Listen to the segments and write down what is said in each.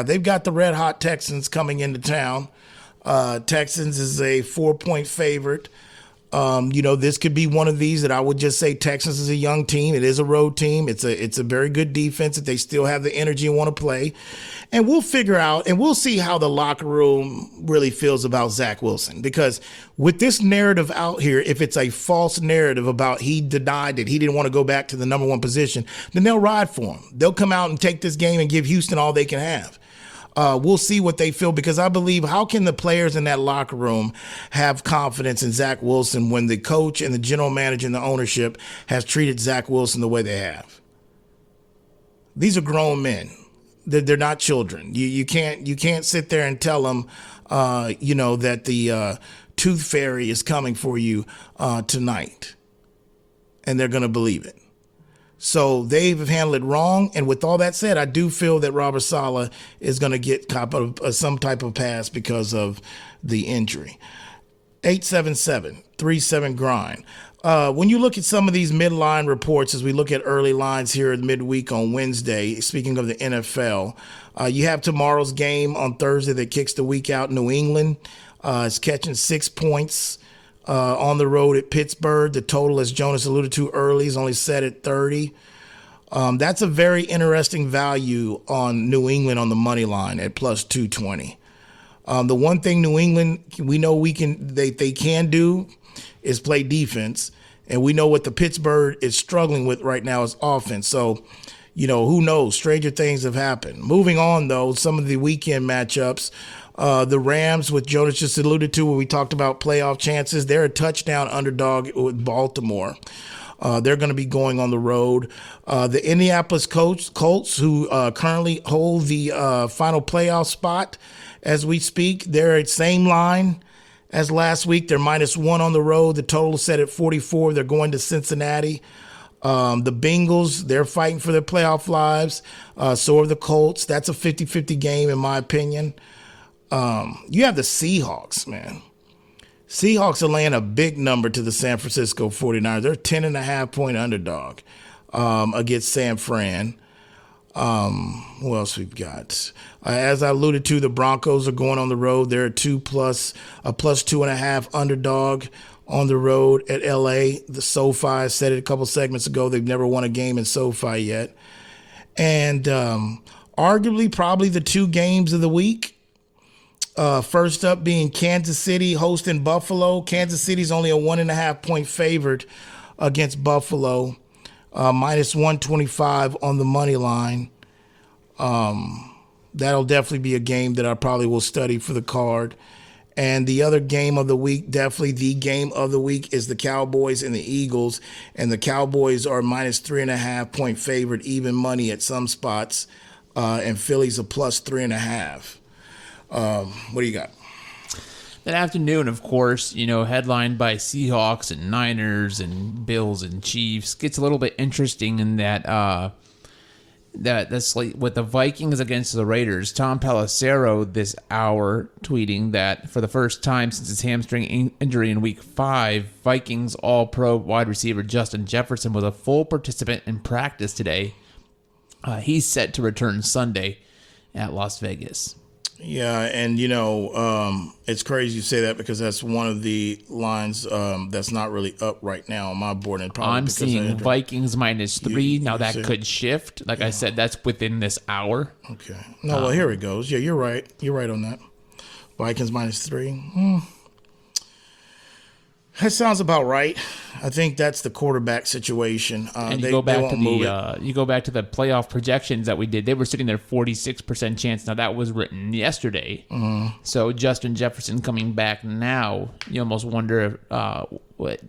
They've got the red hot Texans coming into town. Texans is a 4-point favorite. This could be one of these that I would just say Texans is a young team. It is a road team. It's a very good defense that they still have the energy and want to play. And we'll figure out and we'll see how the locker room really feels about Zach Wilson. Because with this narrative out here, if it's a false narrative about he denied that he didn't want to go back to the number one position, then they'll ride for him. They'll come out and take this game and give Houston all they can have. We'll see what they feel, because I believe, how can the players in that locker room have confidence in Zach Wilson when the coach and the general manager and the ownership has treated Zach Wilson the way they have? These are grown men. They're not children. You can't sit there and tell them, that the tooth fairy is coming for you tonight, and they're going to believe it. So they've handled it wrong. And with all that said, I do feel that Robert Saleh is going to get some type of pass because of the injury. 877-37-GRIND. When you look at some of these midline reports, as we look at early lines here at midweek on Wednesday, speaking of the NFL, you have tomorrow's game on Thursday that kicks the week out. New England is catching 6 points on the road at Pittsburgh. The total, as Jonas alluded to early, is only set at 30. That's a very interesting value on New England on the money line at plus 220. The one thing New England, we know they can do is play defense, and we know what the Pittsburgh is struggling with right now is offense. So, who knows? Stranger things have happened. Moving on, though, some of the weekend matchups. The Rams, which Jonas just alluded to when we talked about playoff chances, they're a touchdown underdog with Baltimore. They're going to be going on the road. The Indianapolis Colts, who currently hold the final playoff spot as we speak, they're at same line as last week. They're -1 on the road. The total is set at 44. They're going to Cincinnati. The Bengals, they're fighting for their playoff lives. So are the Colts. That's a 50-50 game, in my opinion. You have the Seahawks, man. Seahawks are laying a big number to the San Francisco 49ers. They're 10.5-point underdog against San Fran. Who else we've got? As I alluded to, the Broncos are going on the road. They're a plus 2.5 underdog on the road at LA. The SoFi, I said it a couple segments ago, they've never won a game in SoFi yet. And arguably probably the two games of the week. First up being Kansas City hosting Buffalo. Kansas City's only a 1.5-point favorite against Buffalo. -125 on the money line. That'll definitely be a game that I probably will study for the card. And the other game of the week, definitely the game of the week, is the Cowboys and the Eagles. And the Cowboys are -3.5-point favorite, even money at some spots. And Philly's a plus 3.5. What do you got? That afternoon, of course, headlined by Seahawks and Niners and Bills and Chiefs, gets a little bit interesting in that slate with the Vikings against the Raiders. Tom Pelissero this hour tweeting that for the first time since his hamstring injury in Week 5, Vikings All-Pro wide receiver Justin Jefferson was a full participant in practice today. He's set to return Sunday at Las Vegas. Yeah, and it's crazy you say that, because that's one of the lines that's not really up right now on my board. And probably I'm seeing Vikings -3. Now that could shift. Like I said, that's within this hour. Okay. No, well, here it goes. Yeah, you're right. You're right on that. Vikings -3. That sounds about right. I think that's the quarterback situation. And you go back to the playoff projections that we did. They were sitting there 46% chance. Now that was written yesterday. Mm-hmm. So Justin Jefferson coming back now, you almost wonder what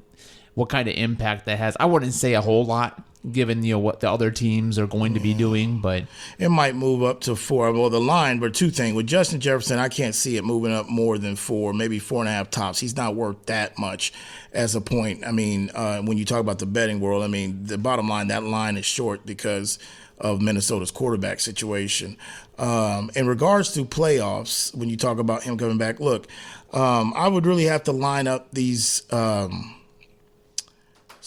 kind of impact that has. I wouldn't say a whole lot, given what the other teams are going to be doing, but it might move up to 4. Well, the line, but two things with Justin Jefferson, I can't see it moving up more than 4, maybe 4.5 tops. He's not worth that much as a point. I mean, when you talk about the betting world, I mean, the bottom line, that line is short because of Minnesota's quarterback situation. In regards to playoffs, when you talk about him coming back, look, I would really have to line up these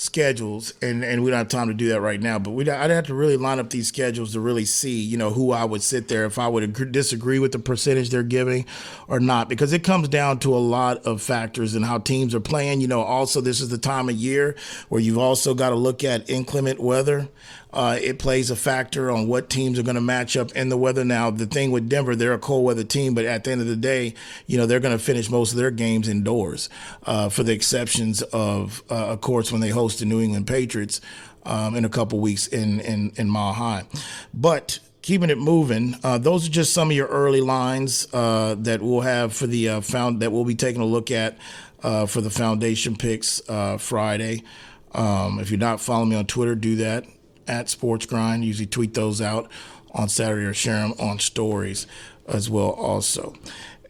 schedules, and we don't have time to do that right now, but I'd have to really line up these schedules to really see, who I would sit there if I would disagree with the percentage they're giving or not, because it comes down to a lot of factors and how teams are playing. Also, this is the time of year where you've also got to look at inclement weather. It plays a factor on what teams are going to match up in the weather. Now, the thing with Denver, they're a cold weather team, but at the end of the day, they're going to finish most of their games indoors, for the exceptions of course, when they host the New England Patriots in a couple weeks in Mile High. But keeping it moving, those are just some of your early lines that we'll have for the that we'll be taking a look at for the foundation picks Friday. If you're not following me on Twitter, do that at Sports Grind. Usually tweet those out on Saturday or share them on stories as well. Also,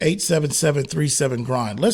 877-37-GRIND. Let's